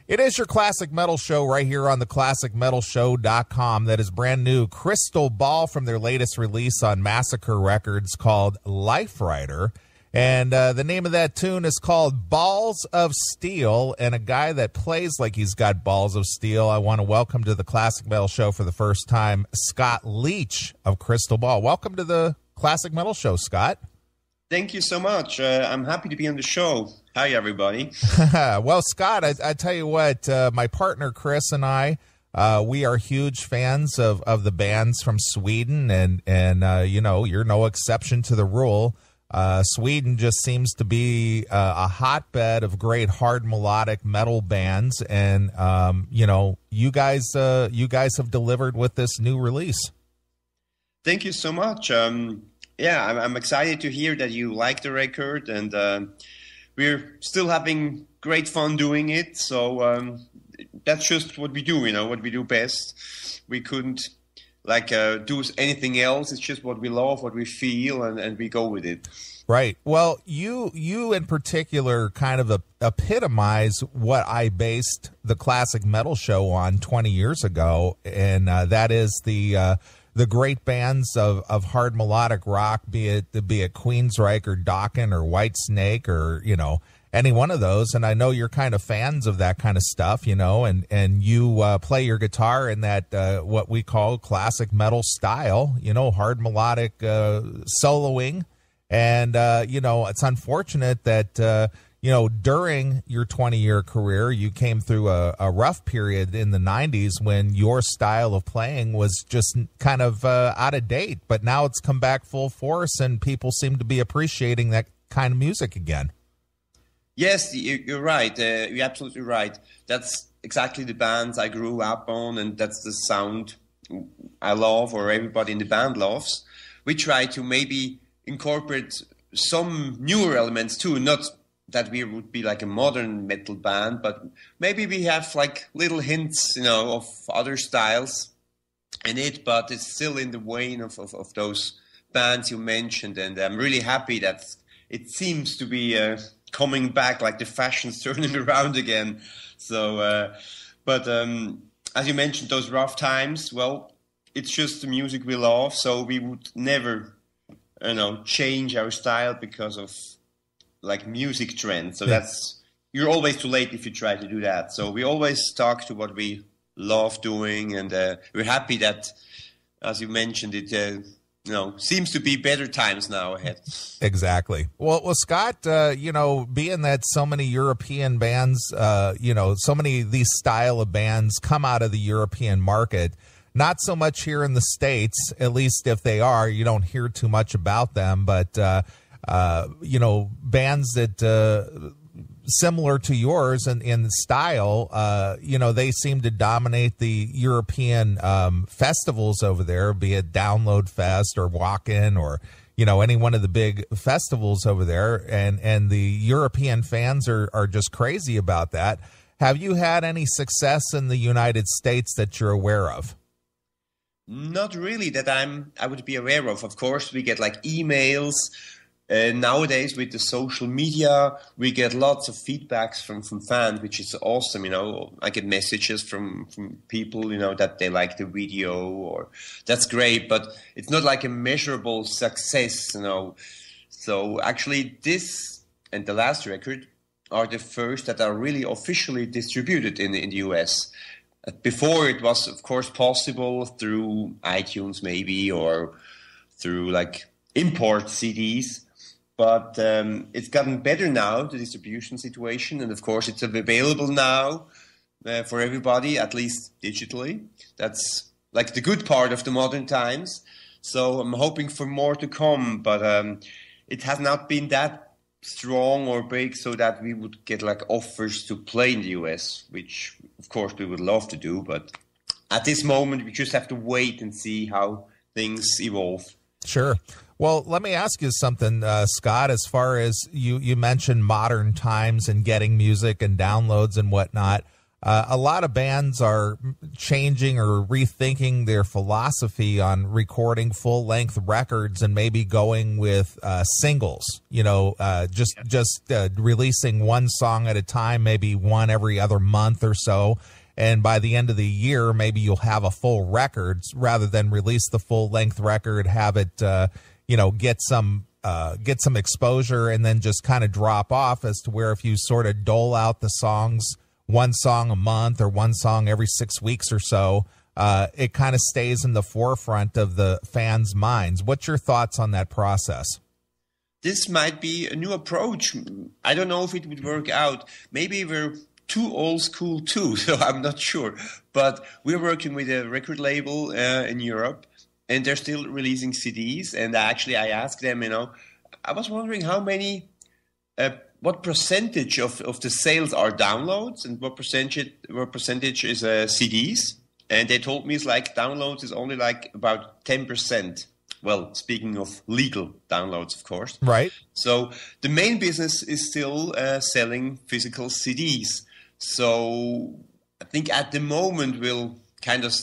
It is your Classic Metal Show right here on the ClassicMetalShow.com. That is brand new Crystal Ball from their latest release on Massacre Records called LIFERIDER. And the name of that tune is called Balls of Steel. And a guy that plays like he's got balls of steel, I want to welcome to the Classic Metal Show for the first time, Scott Leach of Crystal Ball. Welcome to the Classic Metal Show, Scott. Thank you so much. I'm happy to be on the show. Hi, everybody. Well, Scott, I tell you what, my partner Chris and I, we are huge fans of the bands from Sweden, and you know, you're no exception to the rule. Sweden just seems to be a hotbed of great hard melodic metal bands, and you know, you guys have delivered with this new release. Thank you so much. Yeah, I'm excited to hear that you like the record, and we're still having great fun doing it. So that's just what we do, you know, what we do best. We couldn't do anything else. It's just what we love, what we feel, and we go with it. Right. Well, you in particular kind of epitomize what I based the Classic Metal Show on 20 years ago, and that is the great bands of hard melodic rock, be it Queensryche or Dokken or Whitesnake or, you know, any one of those. And I know you're kind of fans of that kind of stuff, you know, and you play your guitar in that what we call classic metal style, you know, hard melodic soloing. And, you know, it's unfortunate that, you know, during your 20-year career, you came through a rough period in the 90s when your style of playing was just kind of out of date. But now it's come back full force, and people seem to be appreciating that kind of music again. Yes, you're right. You're absolutely right. That's exactly the bands I grew up on, and that's the sound I love, or everybody in the band loves. We try to maybe incorporate some newer elements too, not that we would be like a modern metal band, but maybe we have like little hints, you know, of other styles in it, but it's still in the vein of those bands you mentioned. And I'm really happy that it seems to be coming back, like the fashion's turning around again. So, but as you mentioned, those rough times, well, it's just the music we love, so we would never, you know, change our style because of like music trends. So you're always too late if you try to do that. So we always talk to what we love doing, and we're happy that, as you mentioned, it you know, seems to be better times now ahead. Exactly. Well, Scott, you know, being that so many European bands, you know, so many of these style of bands come out of the European market. Not so much here in the States, at least if they are, you don't hear too much about them. But, you know, bands that similar to yours in style, you know, they seem to dominate the European festivals over there, be it Download Fest or Walk-In or, you know, any one of the big festivals over there. And the European fans are just crazy about that. Have you had any success in the United States that you're aware of? Not really that I would be aware of. Of course, we get like emails. Nowadays, with the social media, we get lots of feedbacks from fans, which is awesome. You know, I get messages from people, you know, that they like the video, or that's great. But it's not like a measurable success, you know. So actually, this and the last record are the first that are really officially distributed in the US. Before, it was, of course, possible through iTunes maybe, or through like import CDs. But it's gotten better now, the distribution situation. And of course, it's available now for everybody, at least digitally. That's like the good part of the modern times. So I'm hoping for more to come. But it has not been that strong or big so that we would get like offers to play in the US, which of course we would love to do. But at this moment, we just have to wait and see how things evolve. Sure. Well, let me ask you something, Scott, as far as you mentioned modern times and getting music and downloads and whatnot. a lot of bands are changing or rethinking their philosophy on recording full-length records and maybe going with singles. Just releasing one song at a time, maybe one every other month or so. And by the end of the year, maybe you'll have a full record rather than release the full-length record, have it, get some exposure, and then just kind of drop off. As to where if you sort of dole out the songs, one song a month or one song every 6 weeks or so, it kind of stays in the forefront of the fans' minds. What's your thoughts on that process? This might be a new approach. I don't know if it would work out. Maybe we're too old school too, so I'm not sure. But we're working with a record label in Europe, and they're still releasing CDs. And actually, I asked them, I was wondering how many, what percentage of the sales are downloads and what percentage is CDs. And they told me it's like downloads is only like about 10%. Well, speaking of legal downloads, of course. Right. So the main business is still selling physical CDs. So I think at the moment we'll kind of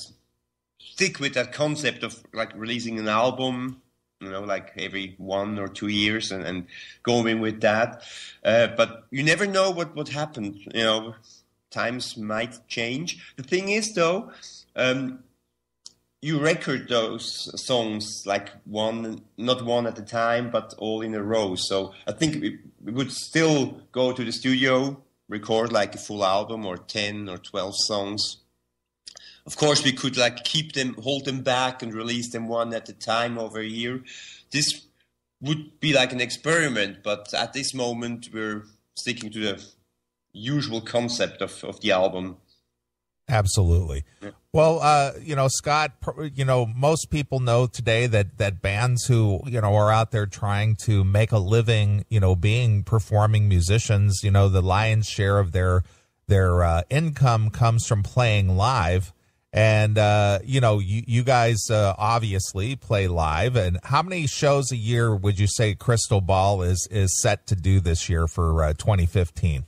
stick with that concept of like releasing an album, like every 1 or 2 years and going with that. But you never know what happened. Times might change. The thing is, though, you record those songs like not one at a time, but all in a row. So I think we would still go to the studio, record like a full album or 10 or 12 songs. Of course, we could like hold them back and release them one at a time over a year. This would be like an experiment, but at this moment, we're sticking to the usual concept of the album. Absolutely. Yeah. Well, Scott, most people know today that bands who, are out there trying to make a living, being performing musicians, the lion's share of their income comes from playing live. And, you guys obviously play live. And how many shows a year would you say Crystal Ball is set to do this year for 2015?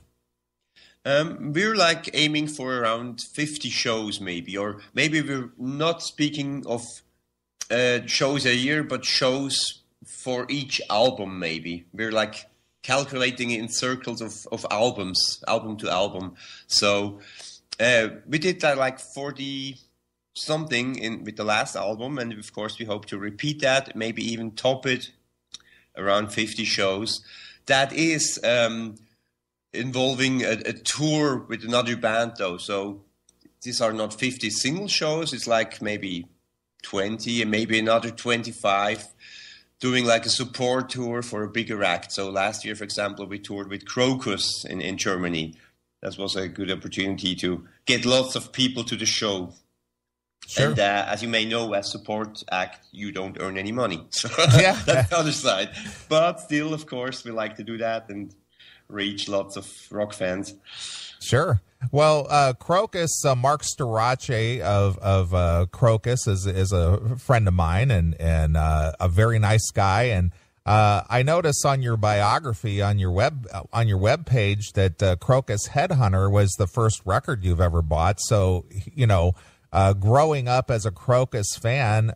We're like aiming for around 50 shows maybe, or maybe we're not speaking of shows a year, but shows for each album maybe. We're like calculating in circles of albums, album to album. So we did that like 40 something with the last album, and of course we hope to repeat that, maybe even top it, around 50 shows. That is involving a tour with another band though, so these are not 50 single shows, it's like maybe 20 and maybe another 25 doing like a support tour for a bigger act. So last year, for example, we toured with Crocus in Germany. That was a good opportunity to get lots of people to the show. Sure. And as you may know, as support act, you don't earn any money. So yeah. That's the other side. But still, of course, we like to do that and reach lots of rock fans. Sure. Well, Crocus, Mark Storace of Crocus is a friend of mine and a very nice guy. And I noticed on your biography on your web page that Crocus Headhunter was the first record you've ever bought. So growing up as a Crocus fan,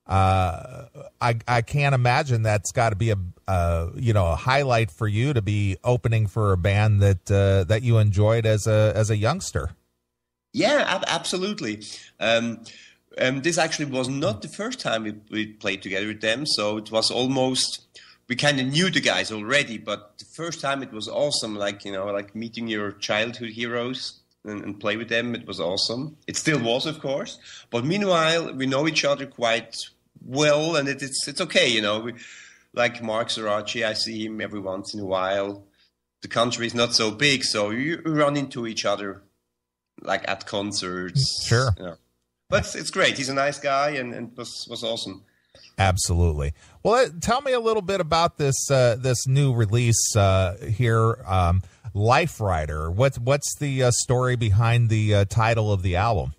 I can't imagine that's got to be a highlight for you to be opening for a band that you enjoyed as a youngster. Yeah, absolutely. This actually was not the first time we played together with them, so it was almost, we kind of knew the guys already, but the first time it was awesome, like meeting your childhood heroes and play with them. It was awesome. It still was, of course, but meanwhile we know each other quite well, and it's okay, like Mark Storace, I see him every once in a while. The country is not so big, so you run into each other like at concerts. Sure. But it's great. He's a nice guy, and was awesome. Absolutely. Well, tell me a little bit about this new release here, LIFERIDER. What's the story behind the title of the album?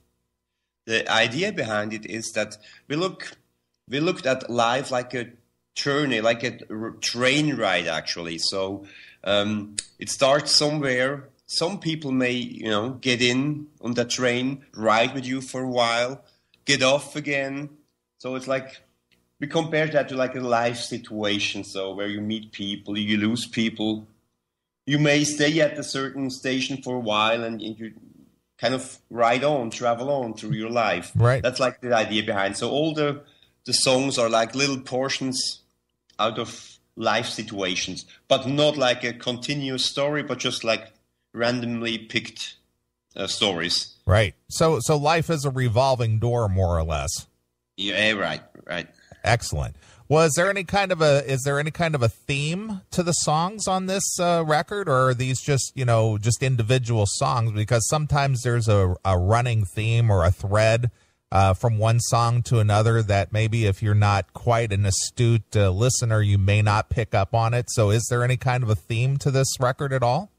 The idea behind it is that we looked at life like a journey, like a train ride, actually. So it starts somewhere some people may, get in on that train, ride with you for a while, get off again. So it's like, we compare that to like a life situation. So where you meet people, you lose people. You may stay at a certain station for a while and you kind of travel on through your life. Right. That's like the idea behind. So all the songs are like little portions out of life situations, but not like a continuous story, but just like randomly picked stories. Right. So life is a revolving door, more or less. Yeah, right. Excellent. Well, is there any kind of a theme to the songs on this record, or are these just individual songs? Because sometimes there's a running theme or a thread from one song to another that maybe if you're not quite an astute listener, you may not pick up on it. So is there any kind of a theme to this record at all?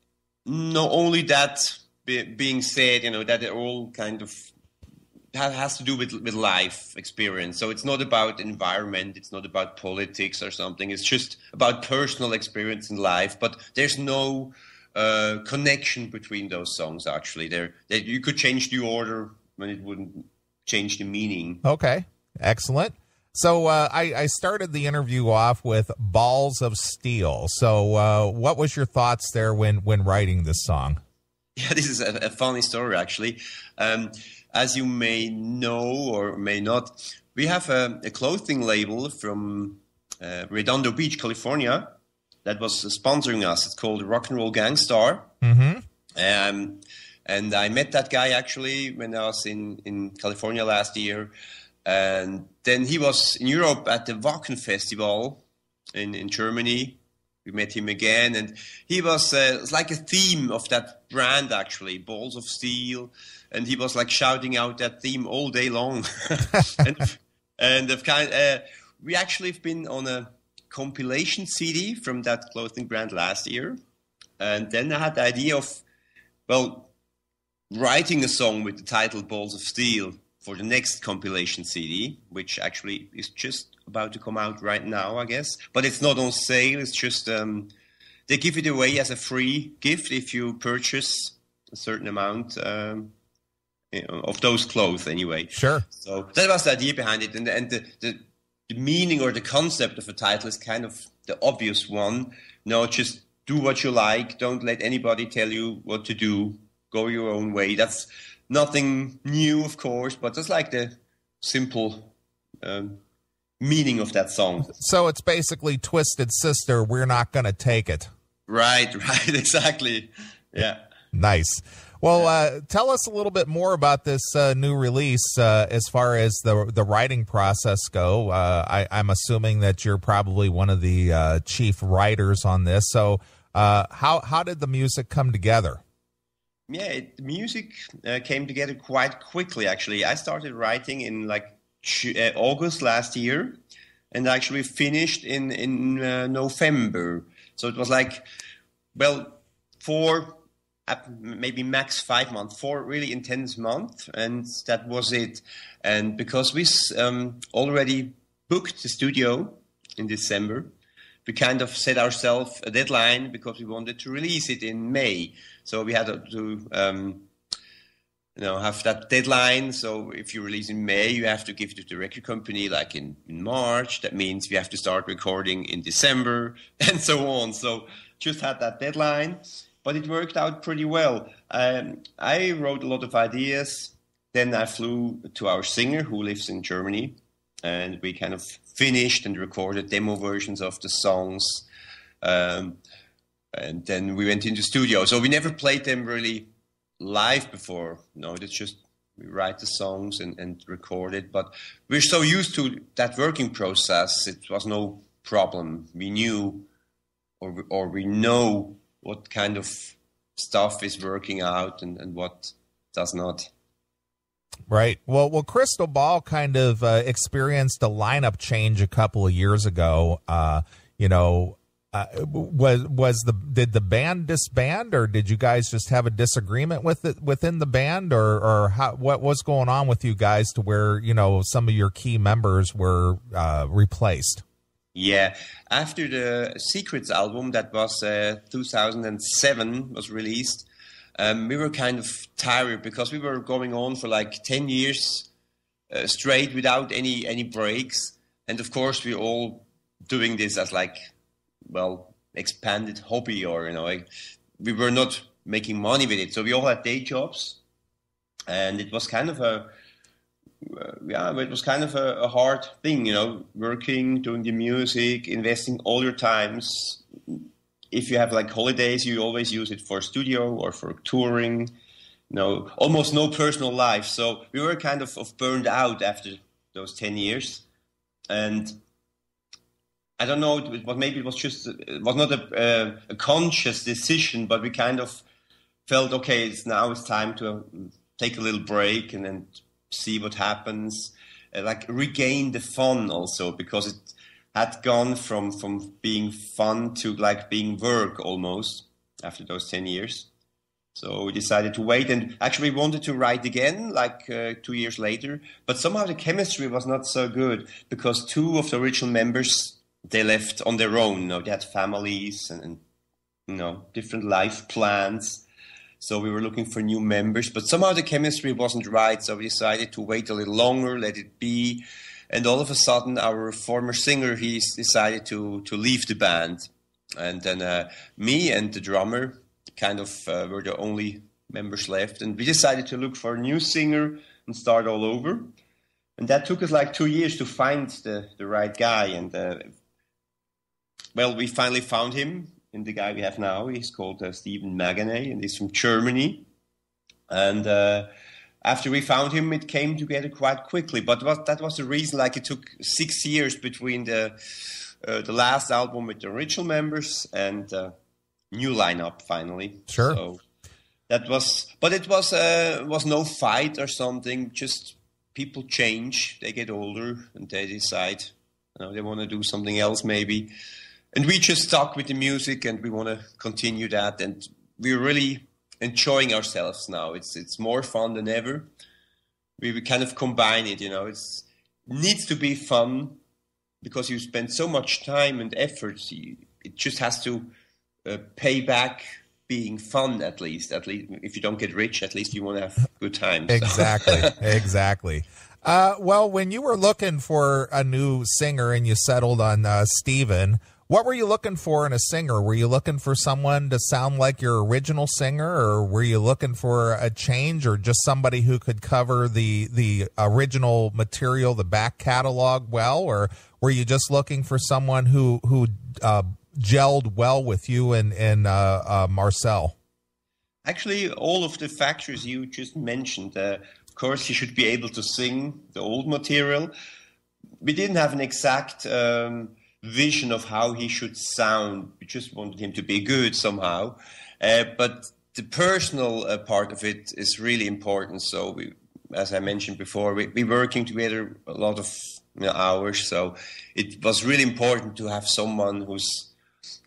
No, only that being said, that it all kind of has to do with life experience. So it's not about environment, it's not about politics or something. It's just about personal experience in life. But there's no connection between those songs, actually. You could change the order when it wouldn't change the meaning. Okay, excellent. So I started the interview off with Balls of Steel. So what was your thoughts there when writing this song? Yeah, this is a funny story, actually. As you may know or may not, we have a clothing label from Redondo Beach, California, that was sponsoring us. It's called Rock and Roll Gangstar. Mm-hmm. And I met that guy actually when I was in California last year. And then he was in Europe at the Wacken Festival in Germany. We met him again, and he was it's like a theme of that brand, actually, Balls of Steel. And he was like shouting out that theme all day long. We actually have been on a compilation CD from that clothing brand last year. And then I had the idea of, writing a song with the title Balls of Steel for the next compilation CD, which actually is just about to come out right now, I guess. But it's not on sale. It's just they give it away as a free gift if you purchase a certain amount of those clothes, anyway. Sure. So that was the idea behind it, and the meaning or the concept of a title is kind of the obvious one. No, just do what you like. Don't let anybody tell you what to do. Go your own way. That's nothing new, of course, but that's like the simple meaning of that song. So it's basically Twisted Sister, we're not going to take it. Right, exactly. Yeah. Nice. Well, tell us a little bit more about this new release as far as the writing process go. I'm assuming that you're probably one of the chief writers on this. So how did the music come together? Yeah, the music came together quite quickly, actually. I started writing in August last year and actually finished in November. So it was like, 4, maybe max 5 months, 4 really intense months, and that was it. And because we already booked the studio in December, we kind of set ourselves a deadline because we wanted to release it in May. So we had to have that deadline. So if you release in May, you have to give it to the record company like in March. That means we have to start recording in December and so on. So just had that deadline, but it worked out pretty well. I wrote a lot of ideas. Then I flew to our singer who lives in Germany, and we kind of finished and recorded demo versions of the songs. And then we went into studio. So we never played them really live before. No, it's just we write the songs and record it. But we're so used to that working process, it was no problem. We knew or we know what kind of stuff is working out and what does not. Right. Well, Crystal Ball kind of experienced a lineup change a couple of years ago. Did the band disband, or did you guys just have a disagreement with it within the band, or what was going on with you guys to where some of your key members were replaced? Yeah, after the Secrets album that was 2007 was released, We were kind of tired because we were going on for like 10 years straight without any breaks. And of course, we all doing this as like, well, expanded hobby, or, you know, like, we were not making money with it. So we all had day jobs, and it was kind of it was kind of a hard thing, you know, working, doing the music, investing all your times. If you have like holidays, you always use it for studio or for touring. No, almost no personal life. So we were kind of burned out after those 10 years. And I don't know, maybe it was just, it was not a conscious decision, but we kind of felt, okay, it's time to take a little break and then see what happens, like regain the fun also, because it had gone from being fun to like being work almost after those 10 years. So we decided to wait, and actually we wanted to write again like 2 years later, but somehow the chemistry was not so good because two of the original members, they left on their own. You know, they had families and you know, different life plans. So we were looking for new members, but somehow the chemistry wasn't right. So we decided to wait a little longer, let it be. And all of a sudden, our former singer, he decided to leave the band. And then me and the drummer kind of were the only members left. And we decided to look for a new singer and start all over. And that took us like 2 years to find the right guy. And well, we finally found him. And the guy we have now, he's called Stephen Maganay, and he's from Germany. And after we found him, it came together quite quickly. But that was the reason. Like, it took 6 years between the last album with the original members and new lineup finally. Sure. So that was, but it was no fight or something. Just people change, they get older, and they decide, you know, they want to do something else maybe. And we just stuck with the music, and we want to continue that. And we're really enjoying ourselves now. It's more fun than ever. We kind of combine it, you know. It needs to be fun because you spend so much time and effort. It just has to pay back being fun, at least. If you don't get rich, at least you want to have good times. Exactly, exactly. Well, when you were looking for a new singer and you settled on Stephen, what were you looking for in a singer? Were you looking for someone to sound like your original singer, or were you looking for a change, or just somebody who could cover the original material, the back catalog well, or were you just looking for someone who gelled well with you and Marcel? Actually, all of the factors you just mentioned. Of course, he should be able to sing the old material. We didn't have an exact vision of how he should sound. We just wanted him to be good somehow. But the personal part of it is really important. So we, as I mentioned before, we're working together a lot of hours. So it was really important to have someone who's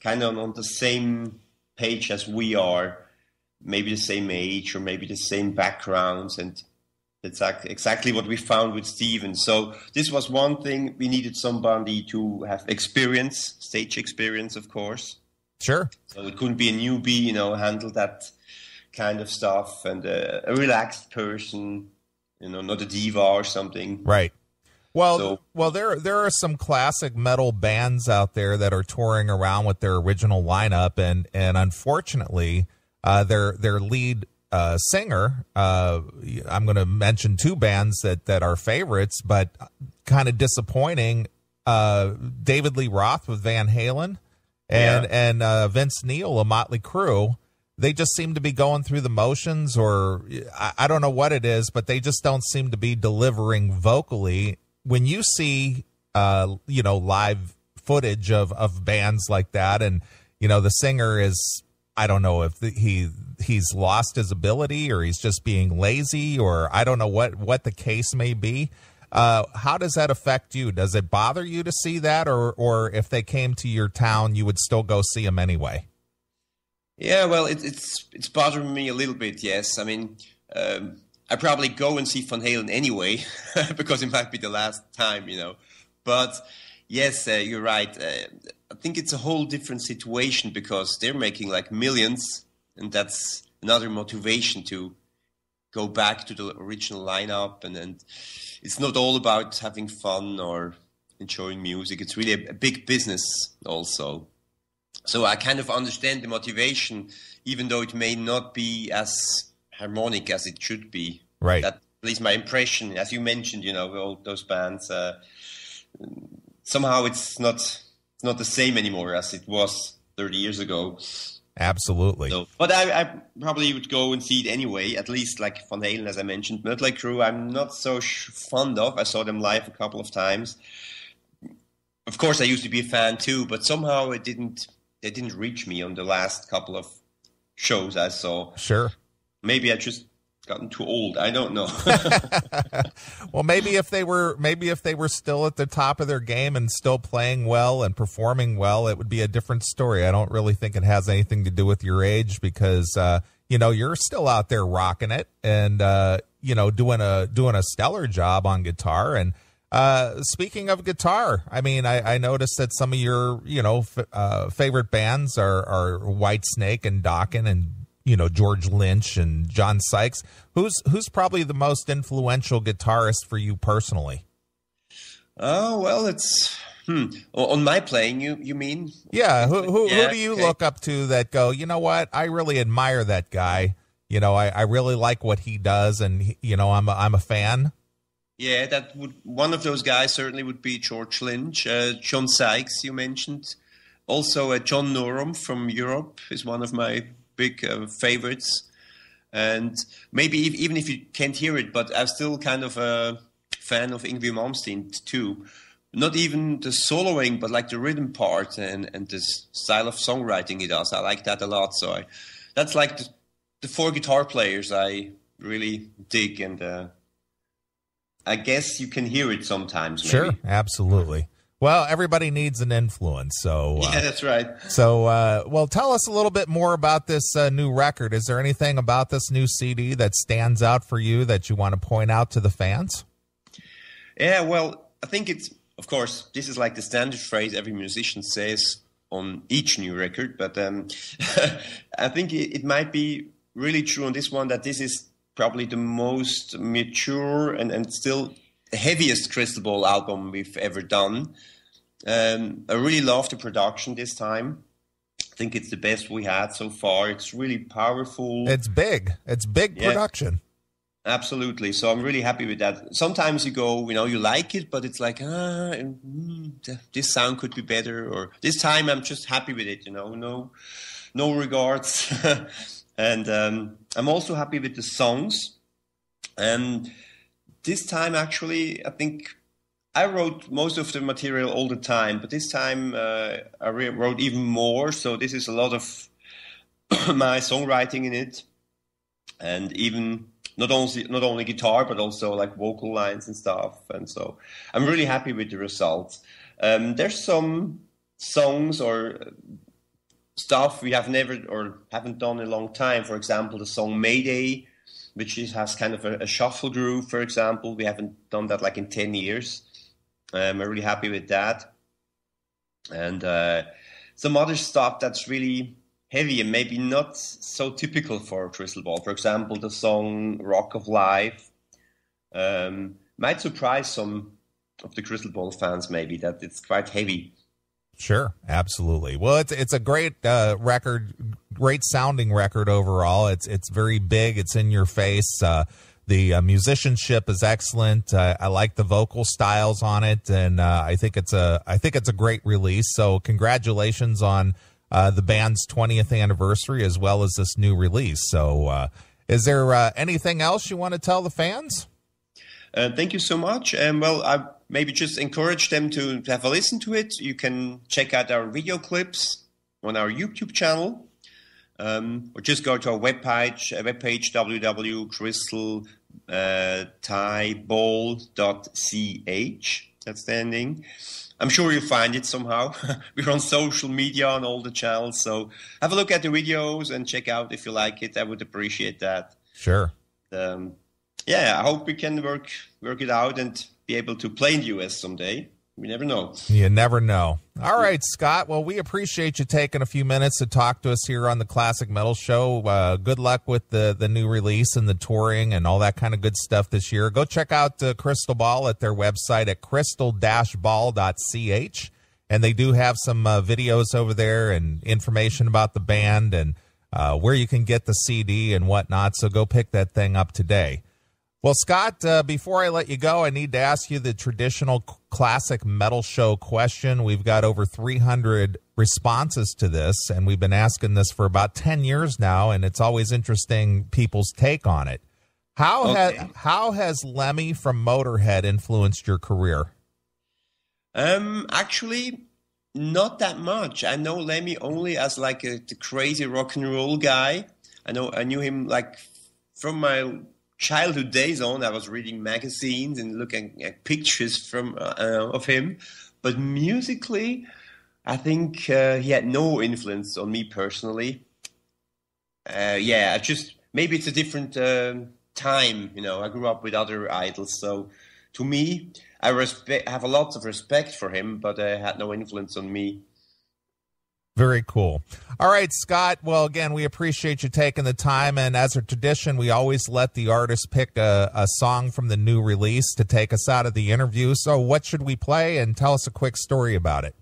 kind of on the same page as we are, maybe the same age or maybe the same backgrounds. And that's exactly what we found with Stephen. So this was one thing. We needed somebody to have experience, stage experience, of course. Sure. So it couldn't be a newbie, you know, handle that kind of stuff, and a relaxed person, you know, not a diva or something. Right. Well, there are some classic metal bands out there that are touring around with their original lineup, and unfortunately, their lead singer, I'm going to mention two bands that are favorites, but kind of disappointing. David Lee Roth with Van Halen and Vince Neil of Motley Crue. They just seem to be going through the motions, or I don't know what it is, but they just don't seem to be delivering vocally. When you see, live footage of bands like that, and, you know, the singer is, I don't know if he's lost his ability, or he's just being lazy, or I don't know what the case may be. How does that affect you? Does it bother you to see that, or if they came to your town, you would still go see them anyway? Yeah, well, it's bothering me a little bit, yes. I mean, I probably go and see Van Halen anyway, because it might be the last time, you know. But yes, you're right. I think it's a whole different situation because they're making like millions, and that's another motivation to go back to the original lineup. And it's not all about having fun or enjoying music. It's really a big business also. So I kind of understand the motivation, even though it may not be as harmonic as it should be. Right. That, at least my impression, as you mentioned, all those bands, somehow it's not the same anymore as it was 30 years ago. Absolutely. So, but I probably would go and see it anyway, at least like Van Halen, as I mentioned. Mötley Crüe, I'm not so fond of. I saw them live a couple of times. Of course, I used to be a fan too, but somehow they didn't reach me on the last couple of shows I saw. Sure. Maybe I just gotten too old. I don't know. Well, maybe if they were still at the top of their game and still playing well and performing well, it would be a different story. I don't really think it has anything to do with your age, because you're still out there rocking it and doing a stellar job on guitar. And speaking of guitar, I mean, I noticed that some of your favorite bands are Whitesnake and Dokken and George Lynch and John Sykes. Who's probably the most influential guitarist for you personally? Oh, well, it's on my playing, you mean? Yeah, who do you look up to that go, you know what, I really admire that guy. I really like what he does, and I'm a fan. Yeah, one of those guys certainly would be George Lynch. John Sykes, you mentioned. Also, John Norum from Europe is one of my big favorites. And maybe even if you can't hear it, but I'm still kind of a fan of Yngwie Malmsteen too. Not even the soloing, but like the rhythm part and the style of songwriting he does. I like that a lot. So that's like the four guitar players I really dig, and I guess you can hear it sometimes. Maybe. Sure, absolutely. Well, everybody needs an influence, so yeah, that's right. So, well, tell us a little bit more about this new record. Is there anything about this new CD that stands out for you that you want to point out to the fans? Yeah, well, I think of course, this is like the standard phrase every musician says on each new record, but I think it might be really true on this one that this is probably the most mature and still the heaviest Crystal Ball album we've ever done. I really love the production this time. I think it's the best we had so far. It's really powerful. It's big. It's big production. Absolutely. So I'm really happy with that. Sometimes you go, you like it, but it's like, this sound could be better. Or this time I'm just happy with it, no regards. And I'm also happy with the songs. And this time, actually, I think I wrote most of the material all the time, but this time I wrote even more. So this is a lot of my songwriting in it, and even not only guitar, but also like vocal lines and stuff. And so I'm really happy with the results. There's some songs or stuff we have never or haven't done in a long time. For example, the song Mayday, which has kind of a shuffle groove, for example. We haven't done that like in 10 years. I'm really happy with that. And some other stuff that's really heavy and maybe not so typical for Crystal Ball. For example, the song Rock of Life might surprise some of the Crystal Ball fans, maybe, that it's quite heavy. Sure, absolutely. Well, it's a great record, great sounding record overall. It's very big. It's in your face. The musicianship is excellent. I like the vocal styles on it, and I think it's a great release. So congratulations on the band's 20th anniversary as well as this new release. So is there anything else you want to tell the fans? Thank you so much. Well, I maybe just encourage them to have a listen to it. You can check out our video clips on our YouTube channel, or just go to our webpage www.crystaltieball.ch. That's the ending. I'm sure you'll find it somehow. We're on social media on all the channels, so have a look at the videos and check out if you like it. I would appreciate that. Sure. Yeah, I hope we can work it out and be able to play in the US someday. We never know. You never know. All right, Scott. Well, we appreciate you taking a few minutes to talk to us here on the Classic Metal Show. Good luck with the new release and the touring and all that kind of good stuff this year. Go check out Crystal Ball at their website at crystal-ball.ch. And they do have some videos over there and information about the band and where you can get the CD and whatnot. So go pick that thing up today. Well, Scott, before I let you go, I need to ask you the traditional Classic Metal Show question. We've got over 300 responses to this, and we've been asking this for about 10 years now, and it's always interesting people's take on it. How has Lemmy from Motorhead influenced your career? Actually, not that much. I know Lemmy only as like the crazy rock and roll guy. I knew him like from my childhood days on. I was reading magazines and looking at pictures from of him, but musically, I think he had no influence on me personally. Maybe it's a different time. I grew up with other idols, so to me, I have a lot of respect for him, but had no influence on me. Very cool. All right, Scott. Well, again, we appreciate you taking the time. And as a tradition, we always let the artist pick a song from the new release to take us out of the interview. So what should we play? And tell us a quick story about it.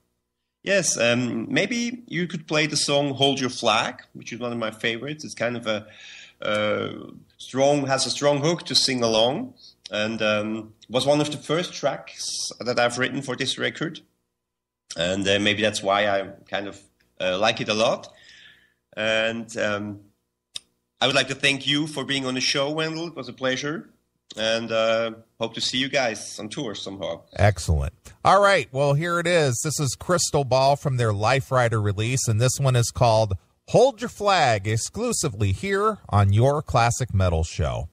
Yes, maybe you could play the song Hold Your Flag, which is one of my favorites. It's kind of has a strong hook to sing along. And was one of the first tracks that I've written for this record. And maybe that's why I kind of like it a lot. And I would like to thank you for being on the show, Wendell. It was a pleasure. And hope to see you guys on tour somehow. Excellent. All right. Well, here it is. This is Crystal Ball from their LIFERIDER release. And this one is called Hold Your Flag, exclusively here on your Classic Metal Show.